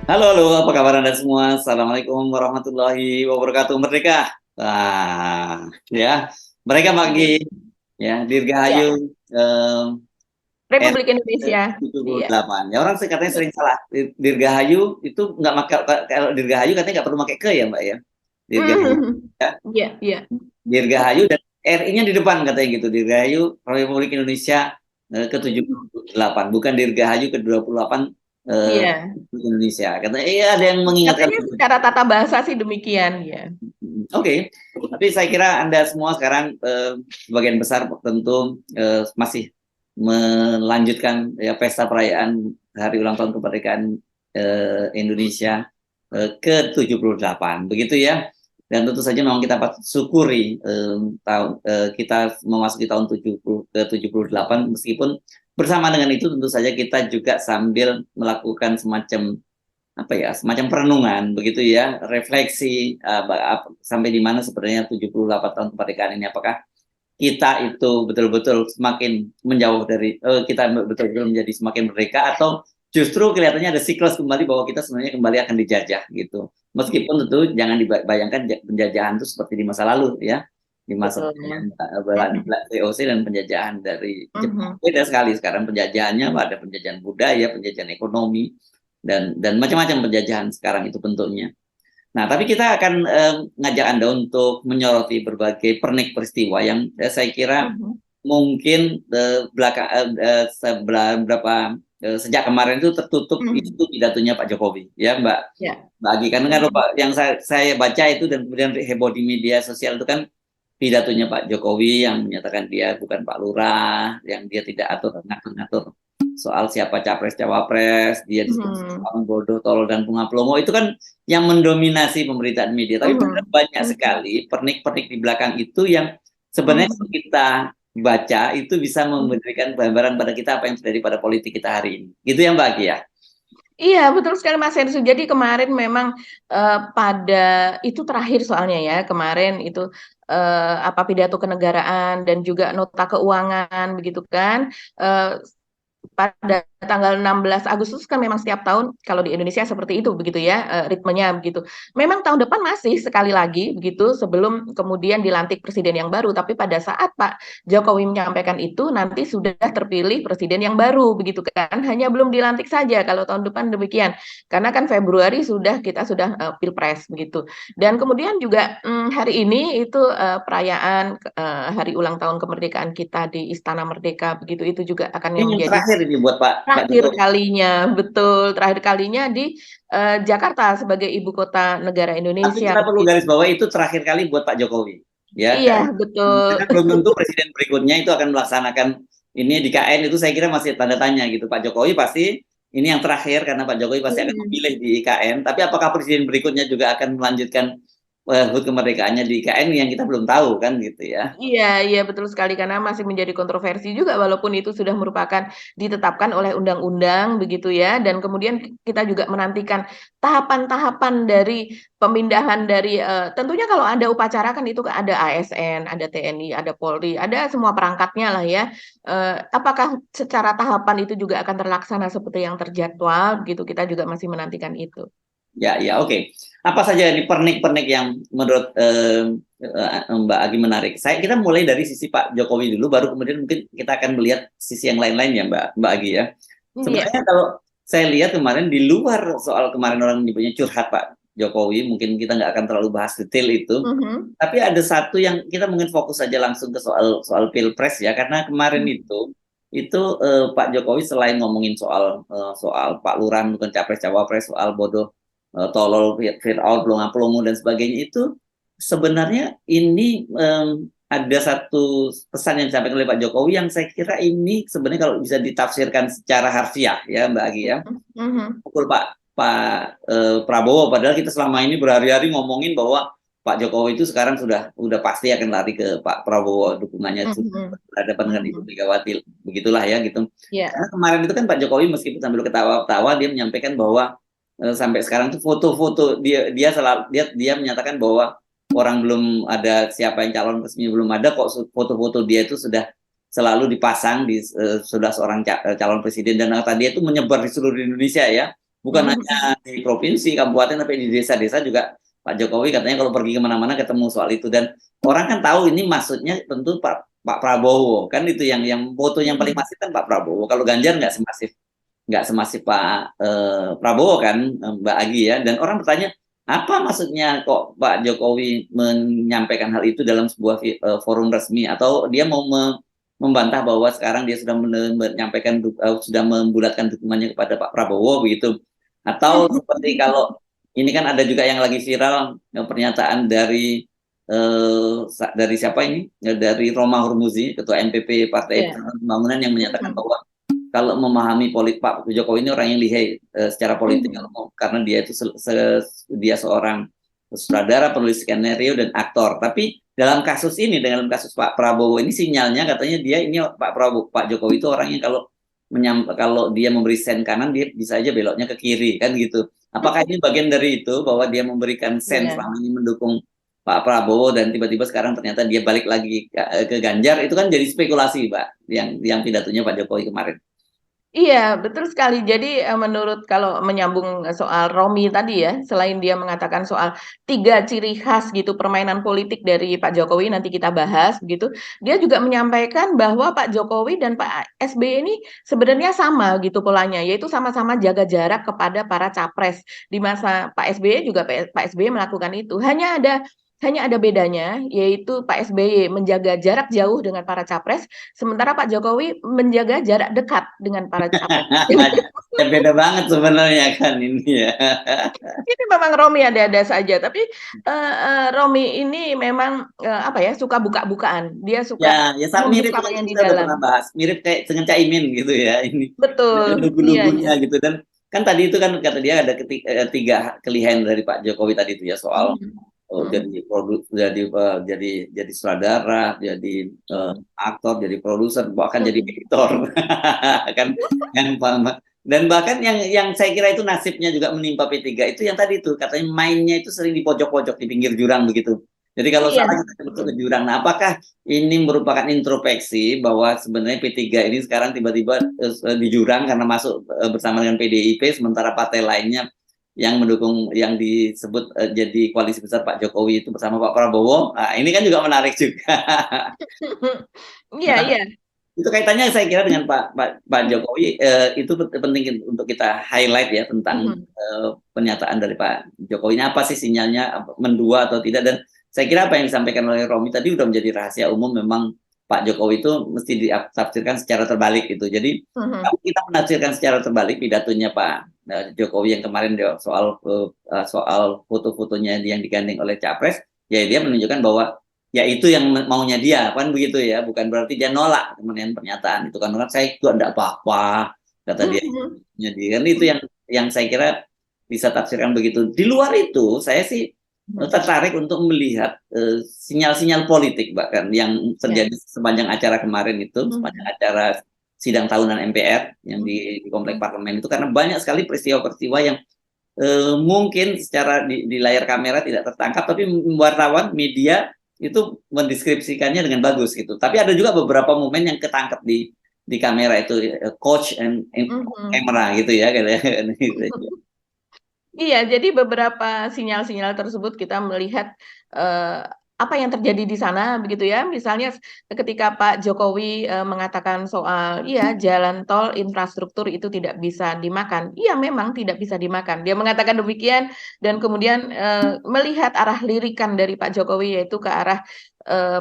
Halo, halo, apa kabar Anda semua? Assalamualaikum warahmatullahi wabarakatuh. Merdeka. Ya, mereka pagi, Iya, ya, Dirgahayu, iya. eh, Republik Indonesia. Iya. 78. Ya orang katanya sering salah. Dirgahayu itu nggak pakai, kalau Dirgahayu katanya nggak perlu pakai ke ya Mbak ya. Dirgahayu. Mhm. Ya. Iya, iya. Dirgahayu dan RI-nya di depan katanya gitu. Dirgahayu Republik Indonesia ke-78, bukan Dirgahayu ke-28 eh, Iya. Indonesia. Katanya iya ada yang mengingatkan. Katanya secara tata bahasa sih demikian ya. Oke, tapi saya kira Anda semua sekarang sebagian besar tentu masih melanjutkan ya pesta perayaan Hari Ulang Tahun Kemerdekaan Indonesia ke-78, begitu ya. Dan tentu saja memang kita patut syukuri kita memasuki tahun 78, meskipun bersama dengan itu tentu saja kita juga sambil melakukan semacam apa ya, semacam perenungan begitu ya, refleksi sampai di mana sebenarnya 78 tahun kemerdekaan ini, apakah kita itu betul-betul semakin menjauh dari kita betul-betul menjadi semakin merdeka, atau justru kelihatannya ada siklus kembali bahwa kita sebenarnya kembali akan dijajah gitu. Meskipun tentu jangan dibayangkan penjajahan itu seperti di masa lalu ya, di masa Betul. Mhm. VOC dan penjajahan dari Jepang Mhm. beda sekali. Sekarang penjajahannya ada penjajahan budaya, penjajahan ekonomi, dan macam-macam penjajahan sekarang itu bentuknya. Nah, tapi kita akan ngajak Anda untuk menyoroti berbagai pernik peristiwa yang saya kira Mhm. mungkin beberapa sejak kemarin itu tertutup Mhm. itu pidatonya Pak Jokowi, ya Ya. Mbak Agi. Karena kan Mhm. Pak, yang saya baca itu dan kemudian heboh di media sosial itu kan pidatonya Pak Jokowi yang menyatakan dia bukan Pak Lurah, yang dia tidak ngatur-ngatur soal siapa capres cawapres, dia disebut Mhm. orang bodoh, tolol dan bunga plomo, itu kan yang mendominasi pemberitaan media. Tapi benar Mhm. banyak Mhm. sekali pernik-pernik di belakang itu yang sebenarnya kalau Mhm. kita baca itu bisa Mhm. memberikan gambaran pada kita apa yang terjadi pada politik kita hari ini. Gitu ya Mbak Aki ya? Iya, betul sekali Mas Hensu. Jadi kemarin memang pada itu terakhir soalnya ya, kemarin itu apa pidato kenegaraan dan juga nota keuangan begitu kan. Eh, Pada tanggal 16 Agustus kan memang setiap tahun kalau di Indonesia seperti itu begitu ya, ritmenya begitu. Memang tahun depan masih sekali lagi begitu sebelum kemudian dilantik presiden yang baru, tapi pada saat Pak Jokowi menyampaikan itu nanti sudah terpilih presiden yang baru begitu kan. Hanya belum dilantik saja kalau tahun depan demikian. Karena kan Februari kita sudah Pilpres begitu. Dan kemudian juga hari ini itu perayaan hari ulang tahun kemerdekaan kita di Istana Merdeka begitu, itu juga akan Ini yang yang menjadi terakhir ini buat Pak terakhir Jokowi. kalinya, betul, terakhir kalinya di Jakarta sebagai ibu kota negara Tapi Indonesia kita perlu begitu. garis bawahi itu terakhir kali buat Pak Jokowi. Ya, Iya, betul. karena belum tentu presiden berikutnya itu akan melaksanakan ini di KN, itu saya kira masih tanda tanya gitu. Pak Jokowi pasti ini yang terakhir karena Pak Jokowi pasti akan Mhm. memilih di IKN. Tapi apakah presiden berikutnya juga akan melanjutkan HUT kemerdekaannya di IKN yang kita belum tahu kan gitu ya. Iya, iya betul sekali karena masih menjadi kontroversi juga walaupun itu sudah merupakan ditetapkan oleh undang-undang begitu ya, dan kemudian kita juga menantikan tahapan-tahapan dari pemindahan dari tentunya kalau ada upacara kan itu ada ASN, ada TNI, ada Polri, ada semua perangkatnya lah ya. Apakah secara tahapan itu juga akan terlaksana seperti yang terjadwal begitu, kita juga masih menantikan itu. Ya, ya, oke. Apa saja ini pernik-pernik yang menurut Mbak Agi menarik? Kita mulai dari sisi Pak Jokowi dulu, baru kemudian mungkin kita akan melihat sisi yang lain-lain ya Mbak Agi ya. Iya. Sebenarnya kalau saya lihat kemarin di luar soal kemarin orang menyebutnya curhat Pak Jokowi, mungkin kita nggak akan terlalu bahas detail itu. Mhm. Tapi ada satu yang kita mungkin fokus saja langsung ke soal soal pilpres ya, karena kemarin itu Pak Jokowi selain ngomongin soal Pak Lurah bukan capres cawapres, soal bodoh, tolol, Fir'aun, pelongo dan sebagainya, itu sebenarnya ini ada satu pesan yang disampaikan oleh Pak Jokowi yang saya kira ini sebenarnya kalau bisa ditafsirkan secara harfiah ya Mbak Agi ya, Mhm. Mhm. pukul Pak Pak Prabowo, padahal kita selama ini berhari-hari ngomongin bahwa Pak Jokowi itu sekarang sudah pasti akan lari ke Pak Prabowo, dukungannya sudah Mhm. berhadapan dengan Ibu Mhm. Megawati, begitulah ya gitu. Ya. Karena kemarin itu kan Pak Jokowi meskipun sambil ketawa-tawa dia menyampaikan bahwa sampai sekarang tuh foto-foto dia dia selalu dia menyatakan bahwa orang belum ada, siapa yang calon resmi belum ada kok, foto-foto dia itu sudah selalu dipasang di sudah seorang calon presiden, dan kata dia itu menyebar di seluruh Indonesia ya. bukan hanya di provinsi, kabupaten, tapi di desa-desa juga Pak Jokowi katanya kalau pergi kemana-mana ketemu soal itu. Dan orang kan tahu ini maksudnya tentu Pak Prabowo kan, itu yang foto yang paling masif kan Pak Prabowo. Kalau Ganjar nggak semasif Pak Prabowo kan, Mbak Agi ya. Dan orang bertanya, apa maksudnya kok Pak Jokowi menyampaikan hal itu dalam sebuah forum resmi, atau dia mau membantah bahwa sekarang dia sudah menyampaikan sudah membulatkan dukungannya kepada Pak Prabowo begitu, atau seperti kalau ini kan ada juga yang lagi viral pernyataan dari siapa ini, dari Roma Hurmuzi, ketua MPP Partai Persatuan Pembangunan, yang menyatakan bahwa kalau memahami Pak Jokowi ini orang yang lihai secara politik, karena dia itu dia seorang sutradara, penulis skenario dan aktor. Tapi dalam kasus ini, dalam kasus Pak Prabowo ini, sinyalnya katanya dia ini Pak Jokowi itu orang yang kalau dia memberi sen kanan, dia bisa aja beloknya ke kiri kan gitu. Apakah ini bagian dari itu, bahwa dia memberikan sen selama ini mendukung Pak Prabowo, dan tiba-tiba sekarang ternyata dia balik lagi ke Ganjar? Itu kan jadi spekulasi, Pak, yang pidatonya Pak Jokowi kemarin. Iya, betul sekali. Jadi menurut, kalau menyambung soal Romi tadi ya, selain dia mengatakan soal 3 ciri khas gitu permainan politik dari Pak Jokowi, nanti kita bahas begitu. Dia juga menyampaikan bahwa Pak Jokowi dan Pak SBY ini sebenarnya sama gitu polanya, yaitu sama-sama jaga jarak kepada para capres. Di masa Pak SBY juga Pak SBY melakukan itu. Hanya ada bedanya, yaitu Pak SBY menjaga jarak jauh dengan para capres, sementara Pak Jokowi menjaga jarak dekat dengan para capres. Ya beda banget sebenarnya kan ini ya. Ini memang Romi ada-ada saja, tapi Romi ini memang apa ya, suka buka-bukaan. Dia suka Ya mirip membuka kan, yang di kita udah pernah dalam. bahas, mirip kayak dengan Caimin gitu ya ini. Ada Betul, iya, iya. lugu-lugunya gitu. Dan kan tadi itu kan kata dia ada 3 kelihayan dari Pak Jokowi tadi itu ya, soal jadi sutradara, jadi aktor, jadi produser, bahkan jadi editor. Kan yang dan bahkan yang saya kira itu nasibnya juga menimpa P3 itu, yang tadi itu katanya mainnya itu sering di pojok-pojok, di pinggir jurang begitu. Jadi kalau Iya. salah kita masuk ke jurang. Nah, apakah ini merupakan introspeksi bahwa sebenarnya P3 ini sekarang tiba-tiba di jurang karena masuk bersama dengan PDIP, sementara partai lainnya yang mendukung, yang disebut jadi koalisi besar Pak Jokowi itu bersama Pak Prabowo. Nah, ini kan juga menarik juga. Iya, Nah, iya. itu kaitannya saya kira dengan Pak Jokowi, itu penting untuk kita highlight ya, tentang pernyataan dari Pak Jokowi ini apa sih sinyalnya, mendua atau tidak. Dan saya kira apa yang disampaikan oleh Romi tadi udah menjadi rahasia umum, memang Pak Jokowi itu mesti ditafsirkan secara terbalik gitu. Jadi kalau kita menafsirkan secara terbalik pidatonya Pak Jokowi yang kemarin soal foto-fotonya yang digandeng oleh capres, ya dia menunjukkan bahwa ya itu yang maunya dia kan begitu ya, bukan berarti dia nolak kemudian pernyataan itu kan, saya itu enggak apa-apa kata dia. Jadi kan itu yang saya kira bisa tafsirkan begitu. Di luar itu saya sih tertarik untuk melihat sinyal-sinyal politik bahkan yang terjadi sepanjang acara kemarin itu, sepanjang acara sidang tahunan MPR yang di komplek parlemen itu, karena banyak sekali peristiwa-peristiwa yang mungkin secara di layar kamera tidak tertangkap, tapi wartawan media itu mendeskripsikannya dengan bagus gitu. Tapi ada juga beberapa momen yang ketangkap di kamera itu, coach and camera gitu ya. Iya, jadi beberapa sinyal-sinyal tersebut kita melihat apa yang terjadi di sana begitu ya. Misalnya ketika Pak Jokowi mengatakan soal jalan tol infrastruktur itu tidak bisa dimakan. Iya, memang tidak bisa dimakan. Dia mengatakan demikian, dan kemudian melihat arah lirikan dari Pak Jokowi, yaitu ke arah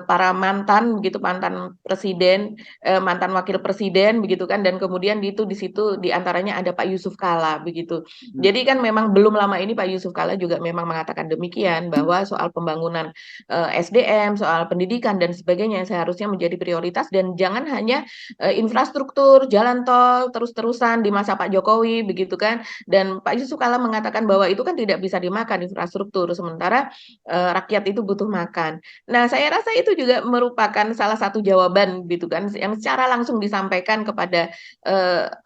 para mantan begitu, mantan presiden, mantan wakil presiden begitu kan, dan kemudian di situ diantaranya ada Pak Yusuf Kala begitu. Jadi kan memang belum lama ini Pak Yusuf Kala juga memang mengatakan demikian, bahwa soal pembangunan SDM, soal pendidikan dan sebagainya seharusnya menjadi prioritas, dan jangan hanya infrastruktur jalan tol terus-terusan di masa Pak Jokowi begitu kan. Dan Pak Yusuf Kala mengatakan bahwa itu kan tidak bisa dimakan infrastruktur, sementara rakyat itu butuh makan. Nah, saya rasa itu juga merupakan salah satu jawaban gitu kan, yang secara langsung disampaikan kepada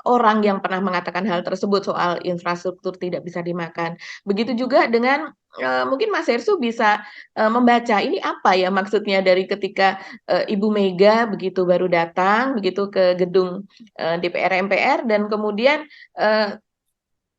orang yang pernah mengatakan hal tersebut soal infrastruktur tidak bisa dimakan. Begitu juga dengan mungkin Mas Hersu bisa membaca ini apa ya maksudnya dari ketika Ibu Mega begitu baru datang begitu ke gedung DPR MPR, dan kemudian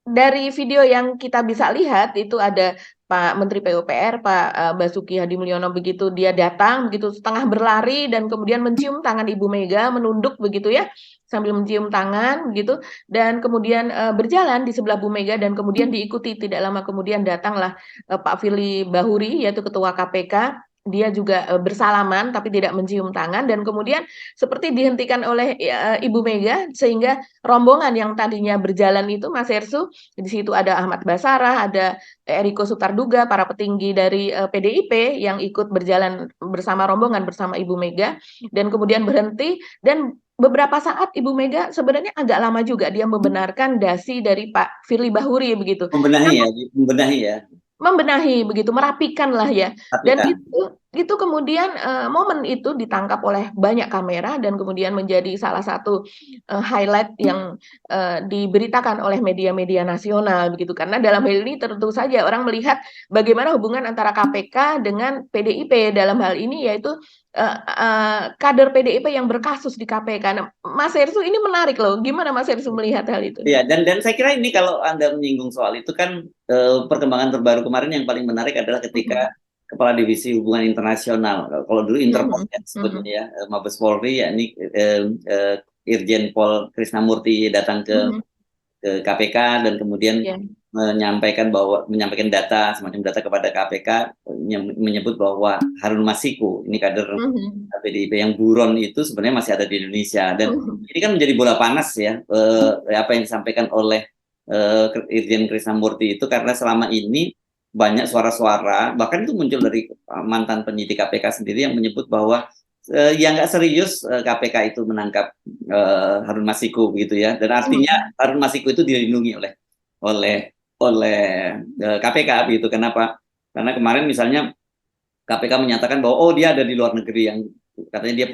dari video yang kita bisa lihat itu ada Pak Menteri PUPR, Pak Basuki Hadi Mulyono, begitu dia datang begitu setengah berlari dan kemudian mencium tangan Ibu Mega, menunduk begitu ya, sambil mencium tangan begitu, dan kemudian berjalan di sebelah Bu Mega, dan kemudian diikuti tidak lama kemudian datanglah Pak Firly Bahuri, yaitu Ketua KPK. Dia juga bersalaman tapi tidak mencium tangan, dan kemudian seperti dihentikan oleh Ibu Mega, sehingga rombongan yang tadinya berjalan itu, Mas Hersu, di situ ada Ahmad Basarah, ada Eriko Sutarduga, para petinggi dari PDIP yang ikut berjalan bersama rombongan bersama Ibu Mega, dan kemudian berhenti, dan beberapa saat Ibu Mega sebenarnya agak lama juga dia membenarkan dasi dari Pak Firly Bahuri begitu. Membenahi Namun ya, membenahi ya, membenahi begitu, merapikan lah ya, tapi dan kan itu kemudian momen itu ditangkap oleh banyak kamera dan kemudian menjadi salah satu highlight yang diberitakan oleh media-media nasional begitu, karena dalam hal ini tentu saja orang melihat bagaimana hubungan antara KPK dengan PDIP dalam hal ini, yaitu kader PDIP yang berkasus di KPK. Nah, Mas Hersu, ini menarik loh, gimana Mas Hersu melihat hal itu? ya, dan saya kira ini kalau Anda menyinggung soal itu kan perkembangan terbaru kemarin yang paling menarik adalah Mhm, ketika Kepala Divisi Hubungan Internasional, kalau dulu Interpol mhm, ya mhm, sebetulnya ya, Mabes Polri, yakni Irjen Pol Krisnamurti datang mhm. ke KPK dan kemudian Ya. menyampaikan data, semacam data kepada KPK yang menyebut bahwa Harun Masiku, ini kader Mhm. PDIP yang buron itu sebenarnya masih ada di Indonesia, dan Mhm. ini kan menjadi bola panas ya, apa yang disampaikan oleh Irjen Krisnamurti itu, karena selama ini banyak suara-suara, bahkan itu muncul dari mantan penyidik KPK sendiri yang menyebut bahwa ya nggak serius KPK itu menangkap Harun Masiku begitu ya, dan artinya Mhm. Harun Masiku itu dilindungi oleh oleh KPK begitu. Kenapa? Karena kemarin misalnya KPK menyatakan bahwa oh dia ada di luar negeri, yang katanya dia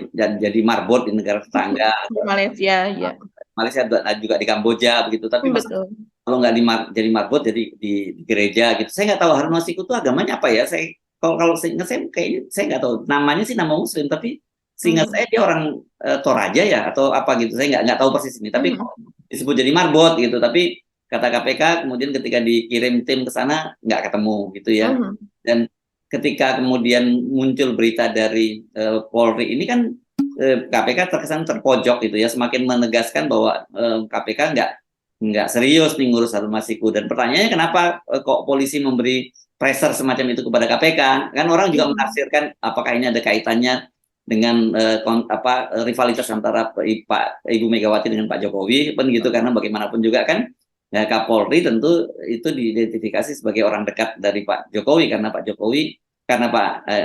jadi marbot di negara tetangga, Di Malaysia, ya. Malaysia juga di Kamboja begitu. Tapi masa Betul. kalau nggak jadi marbot jadi di gereja gitu. Saya nggak tahu Harun Masiku itu agamanya apa ya. Saya kalau kalau seingat saya kayaknya saya nggak tahu, namanya sih nama Muslim, tapi seingat Mhm. saya dia orang Toraja ya atau apa gitu. Saya nggak tahu persis ini. Tapi Mhm. disebut jadi marbot gitu. Tapi kata KPK kemudian ketika dikirim tim ke sana nggak ketemu gitu ya. Mhm. Dan ketika kemudian muncul berita dari Polri ini kan KPK terkesan terpojok gitu ya, semakin menegaskan bahwa KPK nggak serius nih ngurus Harun Masiku. Dan pertanyaannya kenapa kok polisi memberi pressure semacam itu kepada KPK? Kan orang juga Mhm. menafsirkan apakah ini ada kaitannya dengan rivalitas antara Ibu Megawati dengan Pak Jokowi, kan gitu, karena bagaimanapun juga kan ya, Kapolri tentu itu diidentifikasi sebagai orang dekat dari Pak Jokowi, karena Pak Jokowi, karena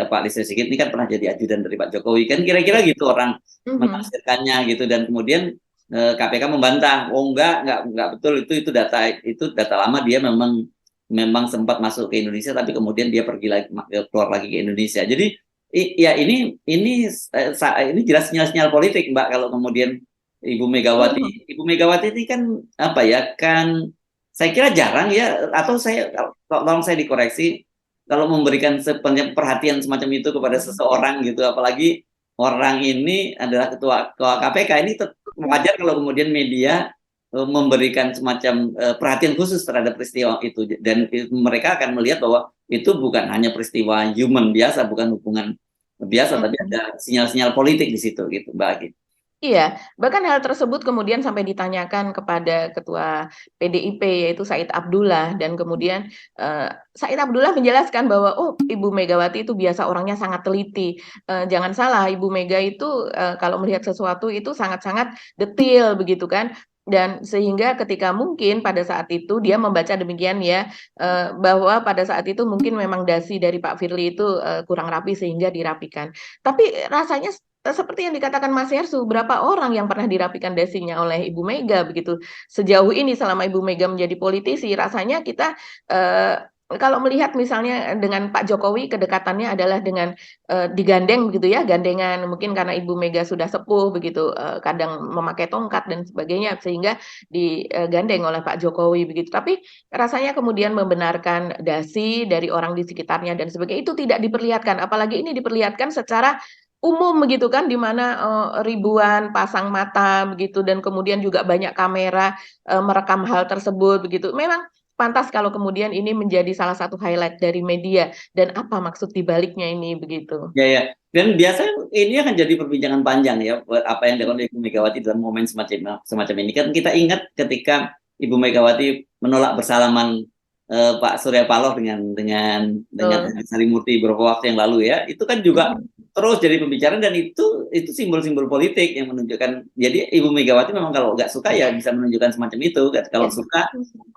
Pak Listio Sigit ini kan pernah jadi ajudan dari Pak Jokowi, kan kira-kira gitu orang Mhm. menafsirkannya gitu. Dan kemudian KPK membantah, oh enggak betul, itu data lama, dia memang memang sempat masuk ke Indonesia tapi kemudian dia pergi lagi, keluar lagi ke Indonesia. Jadi ya ini jelas sinyal-sinyal politik Mbak, kalau kemudian Mhm. Ibu Megawati ini kan apa ya, kan saya kira jarang ya, atau tolong saya dikoreksi, kalau memberikan sepenuhnya perhatian semacam itu kepada seseorang gitu, apalagi orang ini adalah ketua KPK, ini wajar kalau kemudian media memberikan semacam perhatian khusus terhadap peristiwa itu, dan mereka akan melihat bahwa itu bukan hanya peristiwa human biasa, bukan hubungan biasa, tapi Mhm. ada sinyal-sinyal politik di situ gitu Mbak Agi. Iya, bahkan hal tersebut kemudian sampai ditanyakan kepada Ketua PDIP, yaitu Said Abdullah, dan kemudian Said Abdullah menjelaskan bahwa oh, Ibu Megawati itu biasa orangnya sangat teliti. Jangan salah, Ibu Mega itu kalau melihat sesuatu itu sangat-sangat detail begitu kan. Dan sehingga ketika mungkin pada saat itu dia membaca demikian ya, bahwa pada saat itu mungkin memang dasi dari Pak Firly itu kurang rapi sehingga dirapikan. Tapi rasanya seperti yang dikatakan Mas Hersu, berapa orang yang pernah dirapikan dasinya oleh Ibu Mega begitu. Sejauh ini selama Ibu Mega menjadi politisi, rasanya kita kalau melihat misalnya dengan Pak Jokowi, kedekatannya adalah dengan digandeng begitu ya, gandengan, mungkin karena Ibu Mega sudah sepuh begitu, kadang memakai tongkat dan sebagainya sehingga digandeng oleh Pak Jokowi begitu. Tapi rasanya kemudian membenarkan dasi dari orang di sekitarnya dan sebagainya itu tidak diperlihatkan, apalagi ini diperlihatkan secara umum begitu kan, di mana ribuan pasang mata begitu dan kemudian juga banyak kamera merekam hal tersebut begitu. Memang pantas kalau kemudian ini menjadi salah satu highlight dari media dan apa maksud di baliknya ini begitu. Ya, ya. Dan biasanya ini akan jadi perbincangan panjang ya, apa yang dilakukan oleh Ibu Megawati dalam momen semacam ini. Kan kita ingat ketika Ibu Megawati menolak bersalaman Pak Surya Paloh dengan Betul. Sari Murti beberapa waktu yang lalu ya, itu kan juga Mhm. terus jadi pembicaraan dan itu simbol-simbol politik yang menunjukkan. Jadi Ibu Megawati memang kalau nggak suka ya bisa menunjukkan semacam itu, kalau Ya. suka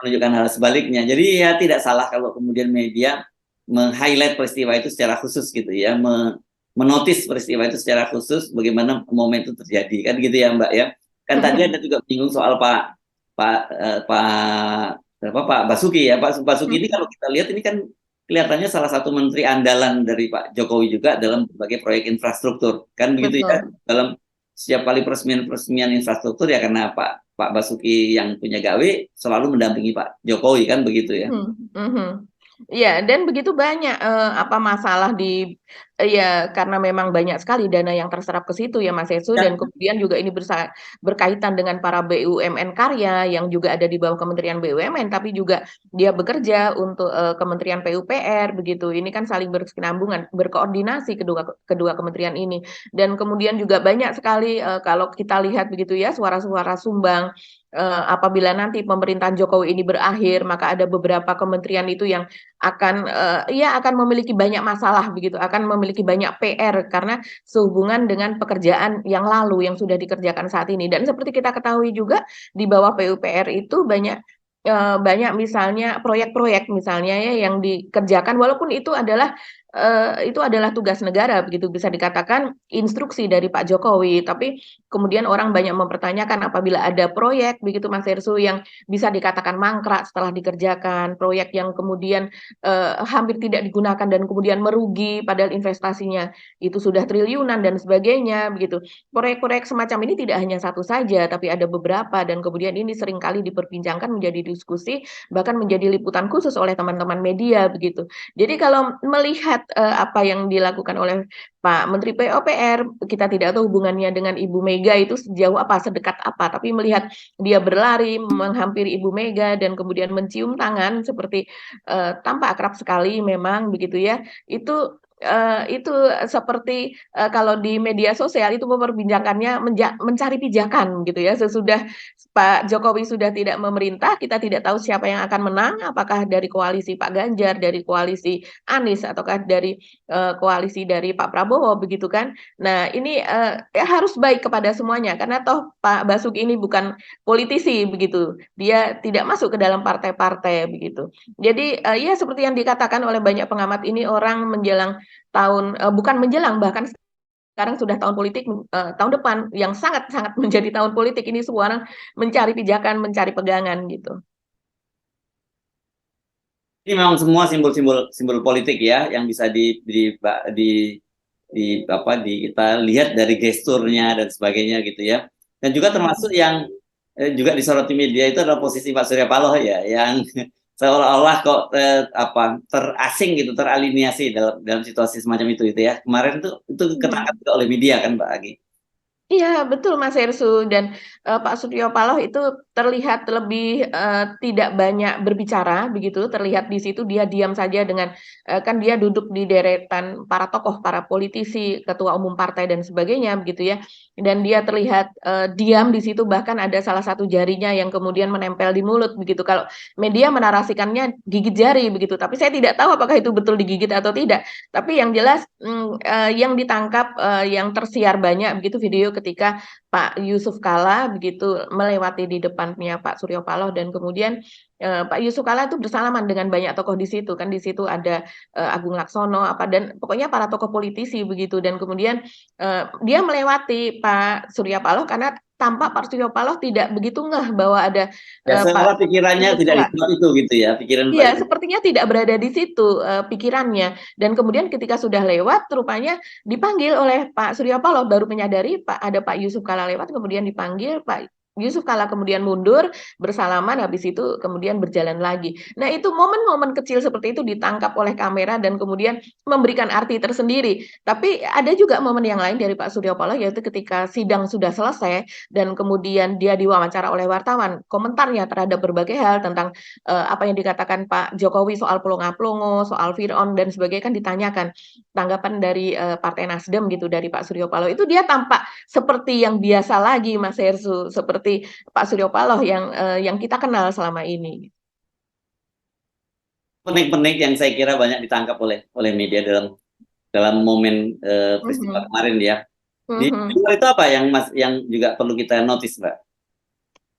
menunjukkan hal sebaliknya. Jadi ya tidak salah kalau kemudian media meng-highlight peristiwa itu secara khusus gitu ya, menotis peristiwa itu secara khusus bagaimana momen itu terjadi kan gitu ya Mbak ya. Kan tadi ada juga bingung soal Pak Pak Pak Basuki ya. Pak Basuki ini kalau kita lihat ini kan kelihatannya salah satu menteri andalan dari Pak Jokowi juga dalam berbagai proyek infrastruktur kan begitu ya. Betul. Dalam setiap kali peresmian infrastruktur ya karena Pak Basuki yang punya gawe selalu mendampingi Pak Jokowi kan begitu ya. Mhm, mhm. Iya, dan begitu banyak, apa, masalah di ya karena memang banyak sekali dana yang terserap ke situ ya, Mas Hesu, Ya, dan kemudian juga ini berkaitan dengan para BUMN karya yang juga ada di bawah Kementerian BUMN, tapi juga dia bekerja untuk, Kementerian PUPR begitu. Ini kan saling berkesinambungan, berkoordinasi kedua kedua kementerian ini. Dan kemudian juga banyak sekali, kalau kita lihat begitu ya, suara-suara sumbang, apabila nanti pemerintahan Jokowi ini berakhir, maka ada beberapa kementerian itu yang akan, ya akan memiliki banyak masalah begitu, akan memiliki banyak PR karena sehubungan dengan pekerjaan yang lalu yang sudah dikerjakan saat ini. Dan seperti kita ketahui juga di bawah PUPR itu banyak misalnya proyek-proyek misalnya ya yang dikerjakan walaupun itu adalah tugas negara begitu, bisa dikatakan instruksi dari Pak Jokowi, tapi kemudian orang banyak mempertanyakan apabila ada proyek begitu Mas Herssu yang bisa dikatakan mangkrak setelah dikerjakan, proyek yang kemudian hampir tidak digunakan dan kemudian merugi padahal investasinya itu sudah triliunan dan sebagainya begitu. Proyek-proyek semacam ini tidak hanya satu saja, tapi ada beberapa dan kemudian ini seringkali diperbincangkan menjadi diskusi, bahkan menjadi liputan khusus oleh teman-teman media begitu. Jadi kalau melihat apa yang dilakukan oleh Pak Menteri PUPR, kita tidak tahu hubungannya dengan Ibu Mega itu sejauh apa, sedekat apa, tapi melihat dia berlari menghampiri Ibu Mega dan kemudian mencium tangan seperti tampak akrab sekali memang begitu ya. Itu seperti, kalau di media sosial itu memperbincangkannya mencari pijakan gitu ya, sesudah Pak Jokowi sudah tidak memerintah, kita tidak tahu siapa yang akan menang, apakah dari koalisi Pak Ganjar, dari koalisi Anies, ataukah dari, koalisi dari Pak Prabowo begitu kan. Nah ini, ya harus baik kepada semuanya karena toh Pak Basuki ini bukan politisi begitu, dia tidak masuk ke dalam partai-partai begitu. Jadi, ya seperti yang dikatakan oleh banyak pengamat ini orang menjelang bukan menjelang, bahkan sekarang sudah tahun politik, tahun depan yang sangat-sangat menjadi tahun politik, ini semua orang mencari pijakan, mencari pegangan gitu. ini memang semua simbol politik ya yang bisa di kita lihat dari gesturnya dan sebagainya gitu ya. Dan juga termasuk yang juga disoroti media itu adalah posisi Pak Surya Paloh ya yang seolah-olah kok terasing gitu, teraliniasi dalam situasi semacam itu ya. Kemarin itu ketangkap juga oleh media kan Mbak Agi. Iya betul Mas Herssu dan, Pak Suryo Paloh itu terlihat lebih, tidak banyak berbicara begitu, terlihat di situ dia diam saja dengan, kan dia duduk di deretan para tokoh, para politisi, ketua umum partai dan sebagainya begitu ya, dan dia terlihat, diam di situ bahkan ada salah satu jarinya yang kemudian menempel di mulut begitu. Kalau media menarasikannya gigit jari begitu, tapi saya tidak tahu apakah itu betul digigit atau tidak. Tapi yang jelas, yang ditangkap, yang tersiar banyak begitu video ketika Pak Yusuf Kalla begitu melewati di depannya Pak Suryo Paloh dan kemudian, Pak Yusuf Kalla itu bersalaman dengan banyak tokoh di situ, kan di situ ada, Agung Laksono apa dan pokoknya para tokoh politisi begitu dan kemudian, dia melewati Pak Surya Paloh karena tampak Pak Surya Paloh tidak begitu ngeh bahwa ada, Ya Pak seolah pikirannya Yusuf tidak di Kalla. tempat itu gitu ya, pikiran Pak Iya, Yusuf. sepertinya tidak berada di situ, pikirannya. Dan kemudian ketika sudah lewat, rupanya dipanggil oleh Pak Surya Paloh, baru menyadari ada Pak Yusuf Kalla lewat, kemudian dipanggil, Yusuf Kala kemudian mundur, bersalaman, habis itu kemudian berjalan lagi. Nah, itu momen-momen kecil seperti itu ditangkap oleh kamera dan kemudian memberikan arti tersendiri. Tapi ada juga momen yang lain dari Pak Surya Paloh, yaitu ketika sidang sudah selesai dan kemudian dia diwawancara oleh wartawan, komentarnya terhadap berbagai hal tentang apa yang dikatakan Pak Jokowi soal plonga-plongo, soal Fir'aun dan sebagainya kan ditanyakan tanggapan dari Partai Nasdem gitu dari Pak Surya Paloh. Itu dia tampak seperti yang biasa lagi Mas Hersu, seperti Pak Surya Paloh yang kita kenal selama ini. Penik-penik yang saya kira banyak ditangkap oleh media dalam momen peristiwa Mhm. kemarin ya. Di Mhm. luar itu apa yang juga perlu kita notice, Mbak?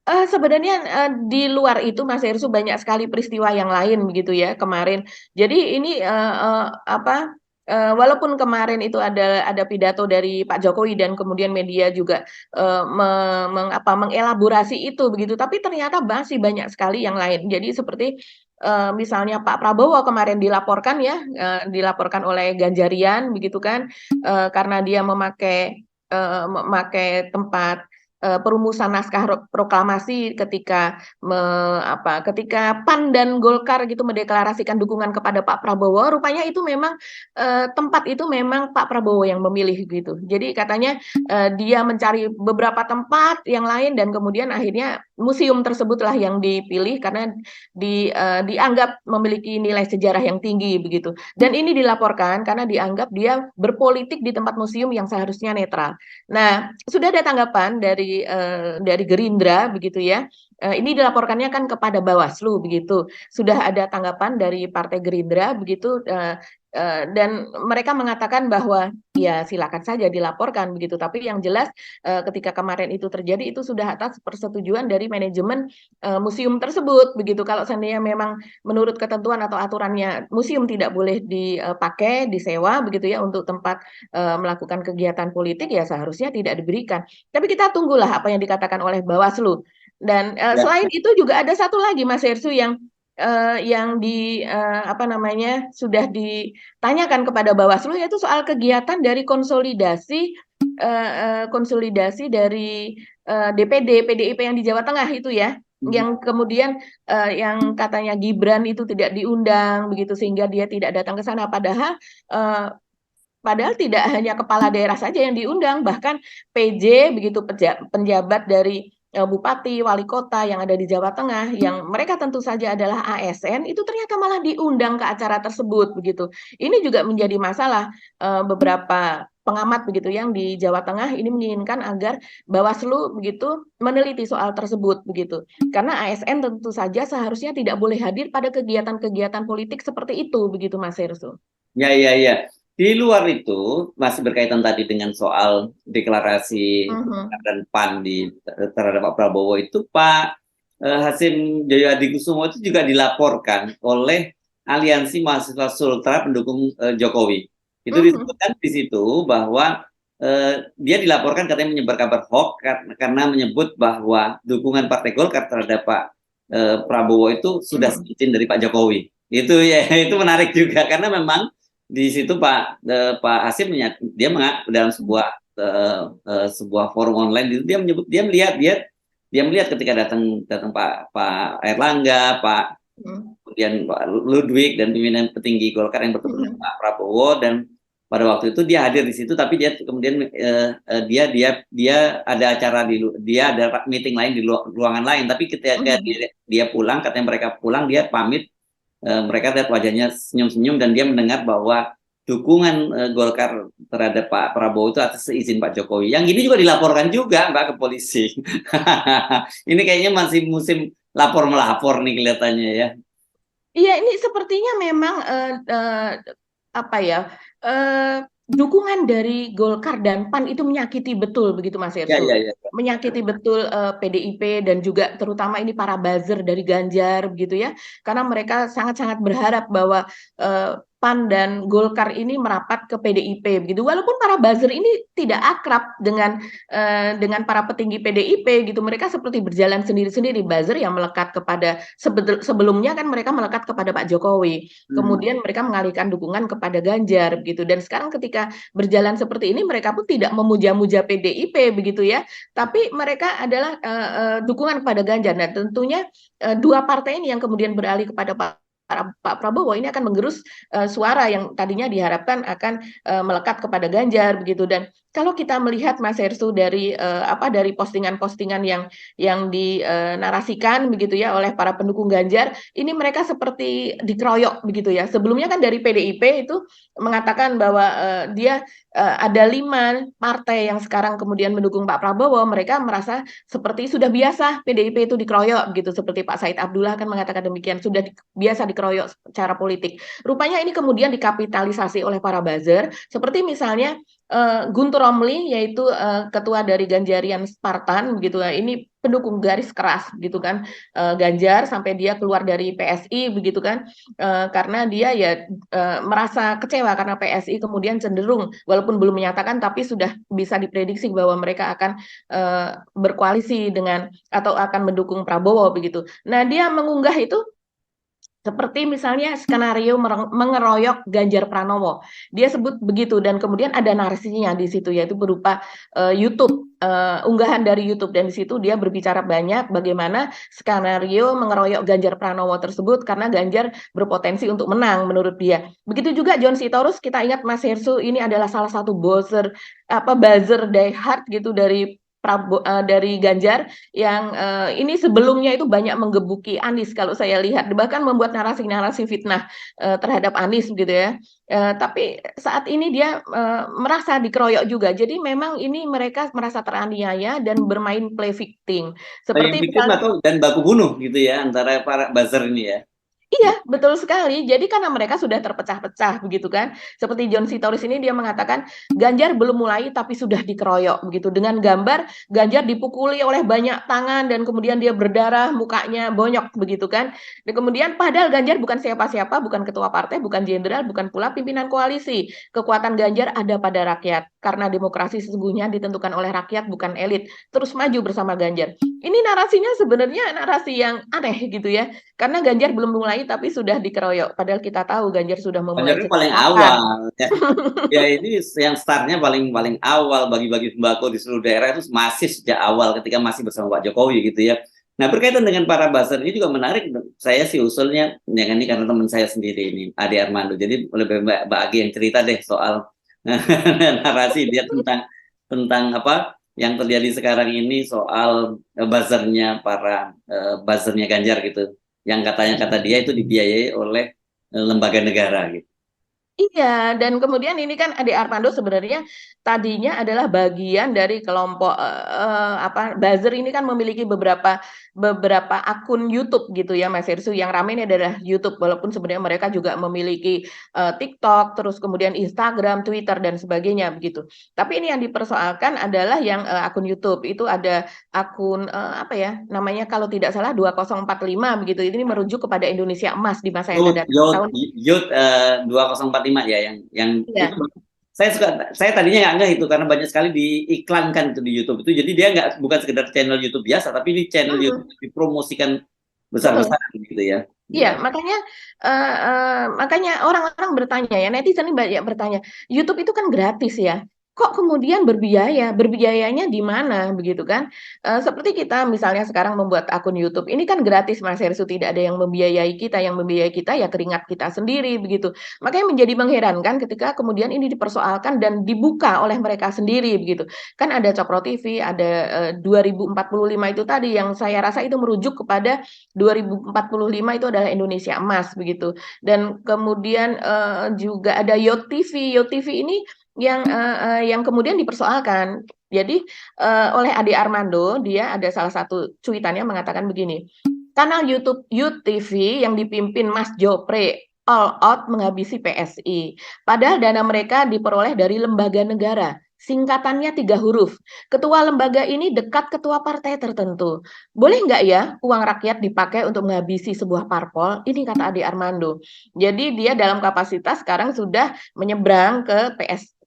Sebenarnya di luar itu Mas Hersu banyak sekali peristiwa yang lain begitu ya kemarin. Jadi ini apa walaupun kemarin itu ada pidato dari Pak Jokowi dan kemudian media juga mengelaborasi itu begitu, tapi ternyata masih banyak sekali yang lain. Jadi seperti misalnya Pak Prabowo kemarin dilaporkan ya, dilaporkan oleh Ganjarian begitu kan, karena dia memakai tempat perumusan naskah proklamasi ketika PAN dan Golkar gitu mendeklarasikan dukungan kepada Pak Prabowo, rupanya itu memang tempat itu memang Pak Prabowo yang memilih gitu. Jadi katanya dia mencari beberapa tempat yang lain dan kemudian akhirnya museum tersebutlah yang dipilih karena dianggap memiliki nilai sejarah yang tinggi begitu. Dan ini dilaporkan karena dianggap dia berpolitik di tempat museum yang seharusnya netral. Nah, sudah ada tanggapan dari Gerindra begitu ya. Ini dilaporkannya kan kepada Bawaslu begitu. Sudah ada tanggapan dari Partai Gerindra begitu dan mereka mengatakan bahwa ya silakan saja dilaporkan begitu. Tapi yang jelas ketika kemarin itu terjadi itu sudah atas persetujuan dari manajemen museum tersebut begitu. Kalau seandainya memang menurut ketentuan atau aturannya museum tidak boleh dipakai, disewa begitu ya untuk tempat melakukan kegiatan politik ya seharusnya tidak diberikan. Tapi kita tunggulah apa yang dikatakan oleh Bawaslu. Dan Ya, selain itu juga ada satu lagi Mas Hersu yang apa namanya sudah ditanyakan kepada Bawaslu yaitu soal kegiatan dari konsolidasi dari DPD PDIP yang di Jawa Tengah itu ya yang kemudian yang katanya Gibran itu tidak diundang begitu sehingga dia tidak datang ke sana padahal tidak hanya kepala daerah saja yang diundang, bahkan PJ begitu penjabat dari bupati, wali kota yang ada di Jawa Tengah, yang mereka tentu saja adalah ASN, itu ternyata malah diundang ke acara tersebut begitu. Ini juga menjadi masalah beberapa pengamat begitu yang di Jawa Tengah ini menginginkan agar Bawaslu begitu meneliti soal tersebut begitu. Karena ASN tentu saja seharusnya tidak boleh hadir pada kegiatan-kegiatan politik seperti itu begitu Mas Hersu. ya, ya, ya. Di luar itu masih berkaitan tadi dengan soal deklarasi Mhm. dan PAN terhadap Pak Prabowo itu Pak Hasim Joyo Hadikusumo itu juga dilaporkan oleh Aliansi Mahasiswa Sultra pendukung Jokowi. Itu Mhm. disebutkan di situ bahwa dia dilaporkan katanya menyebar kabar hoax karena menyebut bahwa dukungan Partai Golkar terhadap Pak Prabowo itu sudah Mhm. seizin dari Pak Jokowi. Itu ya itu menarik juga karena memang di situ Pak Hasim dia dalam sebuah forum online itu dia melihat ketika datang datang Pak Erlangga, Mhm. kemudian Pak Ludwig dan pimpinan petinggi Golkar yang bertemu dengan Mhm. Pak Prabowo dan pada waktu itu dia hadir di situ tapi dia kemudian dia ada acara dia ada meeting lain di ruangan lain tapi ketika Mhm. dia pulang katanya mereka pulang dia pamit mereka lihat wajahnya senyum-senyum dan dia mendengar bahwa dukungan Golkar terhadap Pak Prabowo itu atas izin Pak Jokowi. Yang ini juga dilaporkan juga Mbak ke polisi. Ini kayaknya masih musim lapor melapor nih kelihatannya ya. Iya, ini sepertinya memang apa ya dukungan dari Golkar dan PAN itu menyakiti betul begitu Mas Ya, ya, Ersu, ya. menyakiti betul PDIP dan juga terutama ini para buzzer dari Ganjar begitu ya, karena mereka sangat-sangat berharap bahwa PAN dan Golkar ini merapat ke PDIP begitu. Walaupun para buzzer ini tidak akrab dengan para petinggi PDIP gitu. Mereka seperti berjalan sendiri-sendiri. Buzzer yang melekat kepada sebelumnya kan mereka melekat kepada Pak Jokowi. Kemudian mereka mengalihkan dukungan kepada Ganjar begitu. Dan sekarang ketika berjalan seperti ini mereka pun tidak memuja-muja PDIP begitu ya. Tapi mereka adalah dukungan kepada Ganjar. Nah, tentunya dua partai ini yang kemudian beralih kepada Pak Prabowo ini akan menggerus suara yang tadinya diharapkan akan melekat kepada Ganjar begitu. Dan kalau kita melihat Mas Hersu dari dari postingan-postingan yang dinarasikan begitu ya oleh para pendukung Ganjar, ini mereka seperti dikeroyok begitu ya. Sebelumnya kan dari PDIP itu mengatakan bahwa dia ada 5 partai yang sekarang kemudian mendukung Pak Prabowo, mereka merasa seperti sudah biasa PDIP itu dikeroyok gitu, seperti Pak Said Abdullah kan mengatakan demikian, sudah biasa dikeroyok secara politik. Rupanya ini kemudian dikapitalisasi oleh para buzzer, seperti misalnya Guntur Romli yaitu ketua dari Ganjarian Spartan begitu ya. Ini pendukung garis keras gitu kan Ganjar sampai dia keluar dari PSI begitu kan karena dia ya merasa kecewa karena PSI kemudian cenderung walaupun belum menyatakan tapi sudah bisa diprediksi bahwa mereka akan berkoalisi dengan atau akan mendukung Prabowo begitu. Nah, dia mengunggah itu seperti misalnya skenario mengeroyok Ganjar Pranowo. Dia sebut begitu dan kemudian ada narasinya di situ yaitu berupa YouTube, unggahan dari YouTube dan di situ dia berbicara banyak bagaimana skenario mengeroyok Ganjar Pranowo tersebut karena Ganjar berpotensi untuk menang menurut dia. Begitu juga John Sitorus, kita ingat Mas Hersu ini adalah salah satu buzzer die hard gitu dari Ganjar yang ini sebelumnya itu banyak menggebuki Anies kalau saya lihat bahkan membuat narasi-narasi fitnah terhadap Anies gitu ya tapi saat ini dia merasa dikeroyok juga jadi memang ini mereka merasa teraniaya dan bermain play victim Playing seperti victim misalnya atau dan baku bunuh gitu ya antara para buzzer ini ya. iya, betul sekali. Jadi karena mereka sudah terpecah-pecah begitu kan. Seperti John Sitorus ini dia mengatakan Ganjar belum mulai tapi sudah dikeroyok begitu. Dengan gambar Ganjar dipukuli oleh banyak tangan dan kemudian dia berdarah, mukanya bonyok begitu kan. Dan kemudian padahal Ganjar bukan siapa-siapa, bukan ketua partai, bukan jenderal, bukan pula pimpinan koalisi. Kekuatan Ganjar ada pada rakyat. Karena demokrasi sesungguhnya ditentukan oleh rakyat bukan elit. Terus maju bersama Ganjar. Ini narasinya sebenarnya narasi yang aneh gitu ya. Karena Ganjar belum mulai tapi sudah dikeroyok. Padahal kita tahu Ganjar sudah memulai Ganjar ini paling kapan. awal ya. Ya ini yang startnya paling awal bagi-bagi sembako di seluruh daerah itu masih sejak awal ketika masih bersama Pak Jokowi gitu ya. Nah berkaitan dengan para buzzer ini juga menarik. Saya sih usulnya yang ini karena teman saya sendiri ini Ade Armando. Jadi lebih Mbak Agi yang cerita deh soal narasi dia tentang apa yang terjadi sekarang ini soal buzzernya para buzzernya Ganjar gitu. Yang katanya kata dia itu dibiayai oleh lembaga negara gitu. Iya, dan kemudian ini kan Ade Armando sebenarnya tadinya adalah bagian dari kelompok buzzer ini kan memiliki beberapa akun YouTube gitu ya Mas Hersu yang ramai ini adalah YouTube walaupun sebenarnya mereka juga memiliki TikTok, terus kemudian Instagram, Twitter dan sebagainya begitu. Tapi ini yang dipersoalkan adalah yang akun YouTube itu ada akun namanya kalau tidak salah 2045 begitu. Ini merujuk kepada Indonesia Emas di masa yang akan datang tahun. Yud 2045 ya yang Iya. itu saya tadinya nggak ngeh itu karena banyak sekali diiklankan itu di YouTube itu jadi dia bukan sekedar channel YouTube biasa tapi di channel YouTube dipromosikan Betul. besar-besaran gitu ya. Iya, makanya orang-orang bertanya ya, netizen ini banyak bertanya, YouTube itu kan gratis ya, kok kemudian berbiaya? Berbiayanya di mana begitu kan? Seperti kita misalnya sekarang membuat akun YouTube, ini kan gratis Mas Hersu, tidak ada yang membiayai kita, yang membiayai kita ya keringat kita sendiri begitu. Makanya menjadi mengherankan ketika kemudian ini dipersoalkan dan dibuka oleh mereka sendiri begitu. Kan ada Cokro TV, ada 2045 itu tadi yang saya rasa itu merujuk kepada 2045 itu adalah Indonesia Emas begitu. Dan kemudian juga ada Yacht TV. Yacht TV ini yang kemudian dipersoalkan. Jadi oleh Ade Armando, dia ada salah satu cuitannya mengatakan begini, kanal YouTube Yacht TV yang dipimpin Mas Jopre all out menghabisi PSI. Padahal dana mereka diperoleh dari lembaga negara. singkatannya 3 huruf. Ketua lembaga ini dekat ketua partai tertentu. Boleh nggak ya uang rakyat dipakai untuk menghabisi sebuah parpol? Ini kata Ade Armando. Jadi dia dalam kapasitas sekarang sudah menyeberang ke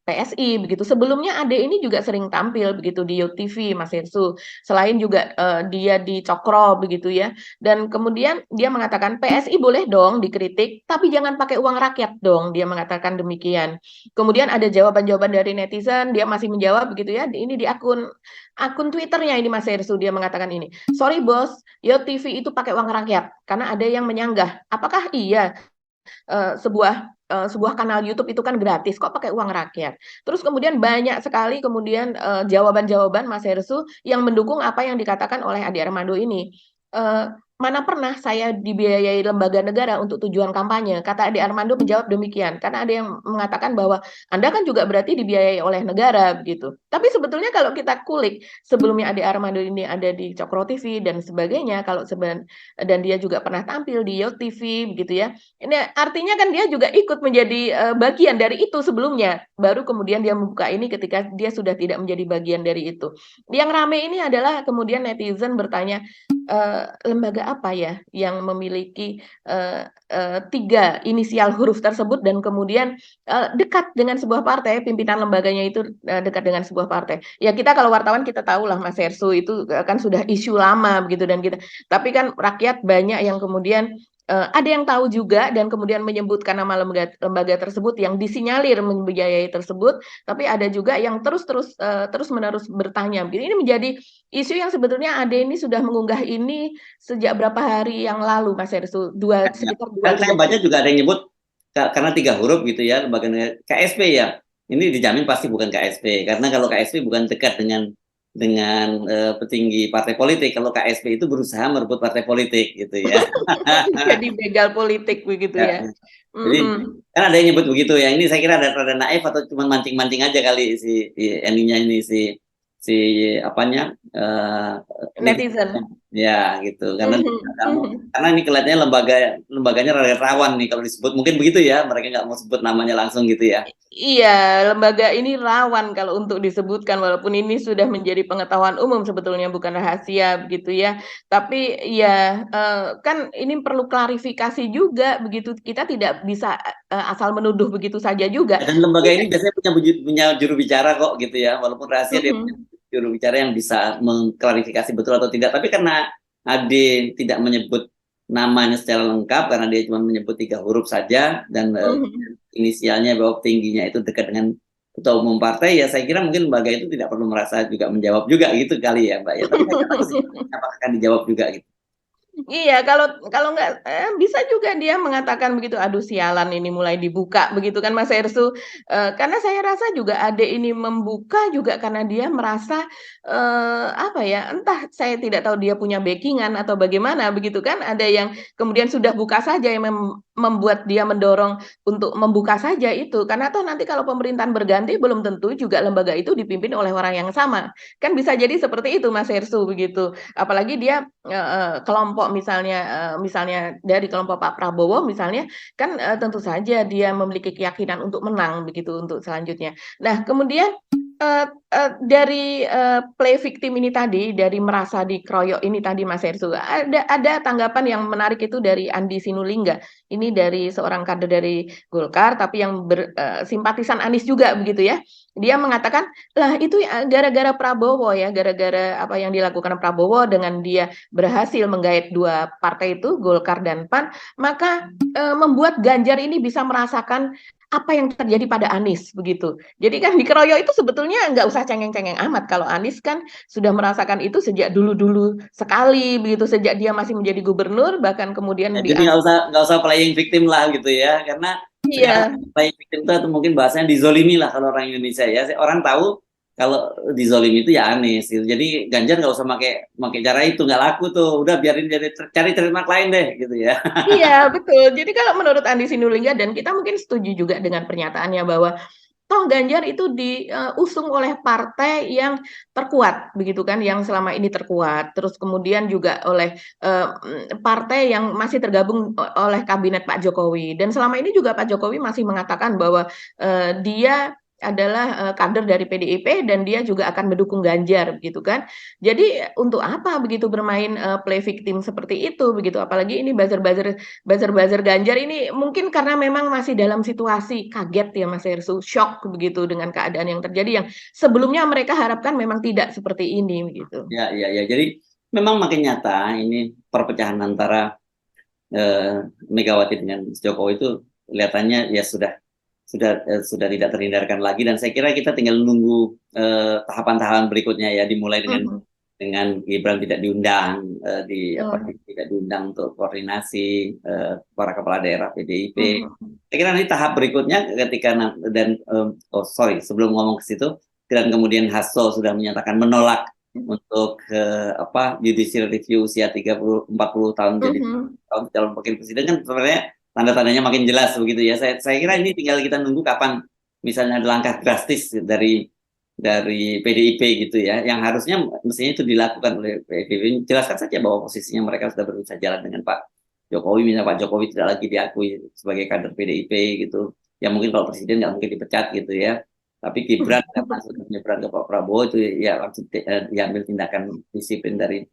PSI begitu. Sebelumnya Ade ini juga sering tampil begitu di Youth TV, Mas Hersu. Selain juga dia di Cokro begitu ya. Dan kemudian dia mengatakan PSI boleh dong dikritik, tapi jangan pakai uang rakyat dong. Dia mengatakan demikian. Kemudian ada jawaban-jawaban dari netizen, dia masih menjawab begitu ya. Ini di akun Twitternya ini Mas Hersu, dia mengatakan ini. Sorry bos, Youth TV itu pakai uang rakyat karena ada yang menyanggah. Apakah iya sebuah kanal YouTube itu kan gratis, kok pakai uang rakyat? Terus kemudian banyak sekali kemudian jawaban-jawaban Mas Hersu yang mendukung apa yang dikatakan oleh Ade Armando ini. Mana pernah saya dibiayai lembaga negara untuk tujuan kampanye? Kata Ade Armando menjawab demikian, karena ada yang mengatakan bahwa Anda kan juga berarti dibiayai oleh negara begitu. Tapi sebetulnya kalau kita kulik, sebelumnya Ade Armando ini ada di Cokro TV dan sebagainya, dan dia juga pernah tampil di Youth TV begitu ya. Ini artinya kan dia juga ikut menjadi bagian dari itu sebelumnya. Baru kemudian dia membuka ini ketika dia sudah tidak menjadi bagian dari itu. Yang rame ini adalah kemudian netizen bertanya, lembaga apa ya yang memiliki 3 inisial huruf tersebut dan kemudian dekat dengan sebuah partai, pimpinan lembaganya itu dekat dengan sebuah partai. Ya kita kalau wartawan kita tahulah Mas Hersu itu kan sudah isu lama begitu dan kita. Tapi kan rakyat banyak yang kemudian ada yang tahu juga dan kemudian menyebutkan nama lembaga tersebut yang disinyalir membiayai tersebut, tapi ada juga yang terus-menerus bertanya. Ini menjadi isu yang sebetulnya Ade ini sudah mengunggah ini sejak berapa hari yang lalu, Mas Hersu? Sekitar Kan saya 2 baca juga ada yang nyebut karena 3 huruf gitu ya, lembaga negara KSP ya. Ini dijamin pasti bukan KSP karena kalau KSP bukan dekat dengan petinggi partai politik. Kalau KSP itu berusaha merebut partai politik gitu ya. jadi begal politik begitu Ya. ya. Jadi Mhm. kan ada yang nyebut begitu ya. Ini saya kira ada naif atau cuma mancing-mancing aja kali si endingnya ini si apanya Netizen. ya gitu Mhm, mhm. karena ini kelihatannya lembaganya rada rawan nih kalau disebut mungkin begitu ya mereka nggak mau sebut namanya langsung gitu ya. Iya, lembaga ini rawan kalau untuk disebutkan, walaupun ini sudah menjadi pengetahuan umum sebetulnya bukan rahasia begitu ya. Tapi ya kan ini perlu klarifikasi juga begitu. Kita tidak bisa asal menuduh begitu saja juga. Dan lembaga ini biasanya punya juru bicara kok gitu ya walaupun rahasia dia punya Mhm. juru bicara yang bisa mengklarifikasi betul atau tidak tapi karena Ade tidak menyebut namanya secara lengkap karena dia cuma menyebut 3 huruf saja dan Mhm. inisialnya bahwa tingginya itu dekat dengan ketua umum partai ya saya kira mungkin lembaga itu tidak perlu merasa juga menjawab juga gitu kali ya Mbak ya tapi saya nggak tahu sih apakah akan dijawab juga gitu. Iya, kalau kalau nggak bisa juga dia mengatakan begitu, "Aduh sialan ini mulai dibuka," begitu kan Mas Hersu. Karena saya rasa juga Ade ini membuka juga karena dia merasa, apa ya, entah saya tidak tahu dia punya backing-an atau bagaimana begitu kan, ada yang kemudian sudah buka saja yang membuat dia mendorong untuk membuka saja itu. Karena toh nanti kalau pemerintahan berganti belum tentu juga lembaga itu dipimpin oleh orang yang sama. Kan bisa jadi seperti itu Mas Hersu begitu. Apalagi dia kelompok misalnya dari kelompok Pak Prabowo misalnya, kan, tentu saja dia memiliki keyakinan untuk menang begitu untuk selanjutnya. Nah kemudian, dari, play victim ini tadi, dari merasa dikeroyok ini tadi Mas Hersu, ada tanggapan yang menarik itu dari Andi Sinulinga. Ini dari seorang kader dari Golkar, tapi yang simpatisan Anies juga begitu ya. Dia mengatakan, "Lah itu ya gara-gara Prabowo ya, gara-gara apa yang dilakukan Prabowo dengan dia berhasil menggait 2 partai itu, Golkar dan PAN, maka, membuat Ganjar ini bisa merasakan apa yang terjadi pada Anies," begitu. Jadi kan dikeroyok itu sebetulnya nggak usah cengeng-cengeng amat, kalau Anies kan sudah merasakan itu sejak dulu-dulu sekali begitu, sejak dia masih menjadi gubernur, bahkan Ya, kemudian jadi nggak usah playing victim lah gitu ya karena sekarang iya. playing victim itu atau mungkin bahasanya dizolimi lah kalau orang Indonesia ya orang tahu kalau dizolimi itu ya Anies gitu. Jadi Ganjar nggak usah pakai cara itu nggak laku tuh udah biarin dia cari trademark lain deh gitu ya. Iya, betul. Jadi kalau menurut Andi Sinulinga dan kita mungkin setuju juga dengan pernyataannya bahwa toh Ganjar itu diusung oleh partai yang terkuat, begitu kan, yang selama ini terkuat. Terus kemudian juga oleh partai yang masih tergabung oleh kabinet Pak Jokowi. Dan selama ini juga Pak Jokowi masih mengatakan bahwa dia adalah kader dari PDIP dan dia juga akan mendukung Ganjar begitu kan. Jadi untuk apa begitu bermain play victim seperti itu begitu. Apalagi ini buzzer-buzzer Ganjar ini mungkin karena memang masih dalam situasi kaget ya Mas Hersu, shock begitu dengan keadaan yang terjadi yang sebelumnya mereka harapkan memang tidak seperti ini begitu. Ya, ya, ya. Jadi memang makin nyata ini perpecahan antara Megawati dengan Jokowi itu kelihatannya ya sudah tidak terhindarkan lagi, dan saya kira kita tinggal menunggu tahapan-tahapan berikutnya ya, dimulai dengan Gibran tidak diundang tidak diundang untuk koordinasi para kepala daerah PDIP. Saya kira nanti tahap berikutnya ketika sebelum ngomong ke situ, dan kemudian Hasto sudah menyatakan menolak untuk judicial review usia 30-40 tahun jadi calon wakil presiden, kan sebenarnya tanda-tandanya makin jelas begitu ya. Saya kira ini tinggal kita nunggu kapan misalnya ada langkah drastis dari PDIP gitu ya, yang harusnya mestinya itu dilakukan oleh PDIP. Jelaskan saja bahwa posisinya mereka sudah berusaha jalan dengan Pak Jokowi, misalnya Pak Jokowi tidak lagi diakui sebagai kader PDIP gitu. Ya mungkin kalau presiden nggak mungkin dipecat gitu ya. Tapi Gibran karena sudah menyeberang ke Pak Prabowo itu ya langsung diambil tindakan disiplin dari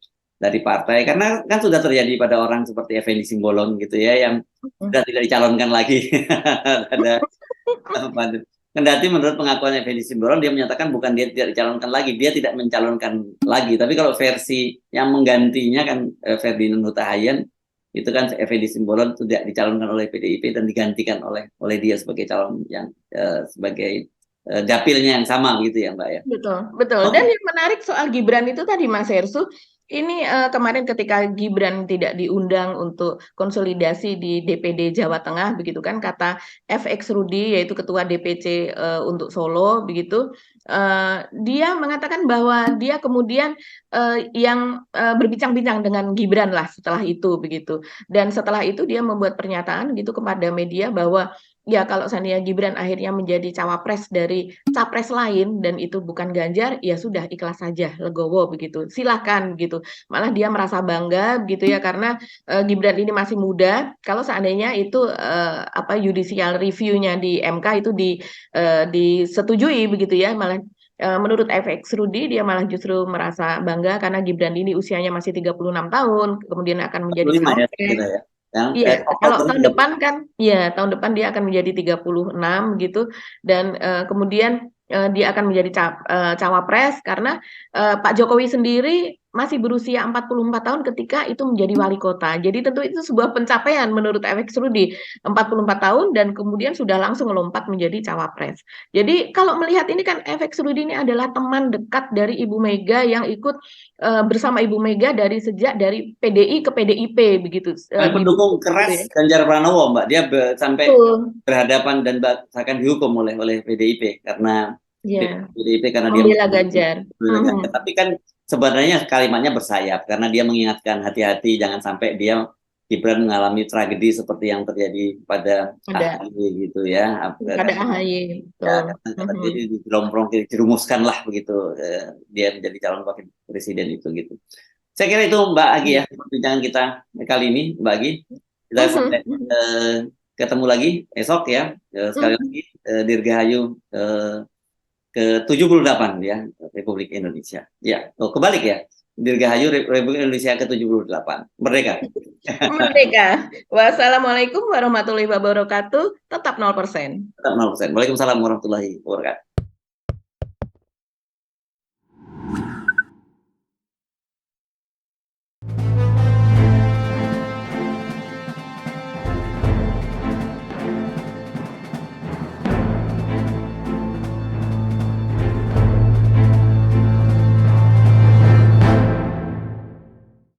partai, karena kan sudah terjadi pada orang seperti Effendi Simbolon gitu ya, yang sudah tidak dicalonkan lagi. Ada kendati menurut pengakuan Effendi Simbolon dia menyatakan bukan dia tidak dicalonkan lagi, dia tidak mencalonkan lagi. Tapi kalau versi yang menggantinya kan Ferdinand Hutahayan, itu kan Effendi Simbolon tidak dicalonkan oleh PDIP dan digantikan oleh dia sebagai calon yang sebagai dapilnya yang sama gitu ya Mbak ya. Betul. Dan yang menarik soal Gibran itu tadi Mas Hersu, ini kemarin ketika Gibran tidak diundang untuk konsolidasi di DPD Jawa Tengah begitu kan, kata FX Rudi yaitu ketua DPC untuk Solo begitu, dia mengatakan bahwa dia kemudian yang berbincang-bincang dengan Gibran lah setelah itu begitu, dan setelah itu dia membuat pernyataan gitu kepada media bahwa ya kalau seandainya Gibran akhirnya menjadi cawapres dari capres lain dan itu bukan Ganjar, ya sudah ikhlas saja, legowo begitu. Silakan gitu. Malah dia merasa bangga gitu ya karena Gibran ini masih muda. Kalau seandainya itu judicial review-nya di MK itu disetujui begitu ya, malah menurut FX Rudi dia malah justru merasa bangga karena Gibran ini usianya masih 36 tahun, kemudian akan menjadi 45 ya, cawapres. ya. Iya, kalau tahun depan kan, ya tahun depan dia akan menjadi 36 gitu, dan kemudian dia akan menjadi cawapres karena Pak Jokowi sendiri masih berusia 44 tahun ketika itu menjadi wali kota. Jadi tentu itu sebuah pencapaian menurut FX Rudi, 44 tahun dan kemudian sudah langsung melompat menjadi cawapres. Jadi kalau melihat ini kan FX Rudi ini adalah teman dekat dari Ibu Mega yang ikut bersama Ibu Mega dari PDI ke PDIP begitu. Pendukung keras Ganjar Pranowo Mbak, dia sampai berhadapan dan bahkan dihukum oleh PDIP karena PDIP karena dia membela Ganjar. Tapi kan sebenarnya kalimatnya bersayap karena dia mengingatkan hati-hati jangan sampai Gibran mengalami tragedi seperti yang terjadi pada AHY gitu ya. Pada AHY. Karena dia dirumuskan lah begitu dia menjadi calon wakil presiden itu gitu. Saya kira itu Mbak Agi ya perbincangan kita kali ini Mbak Agi. Kita sampai ketemu lagi esok ya. Sekali lagi Dirgahayu ke-78 ya Republik Indonesia. Ya, kebalik ya. Dirgahayu Republik Indonesia ke-78. Merdeka. Merdeka. Wassalamualaikum warahmatullahi wabarakatuh. Tetap 0%. Tetap 0%. Waalaikumsalam warahmatullahi wabarakatuh.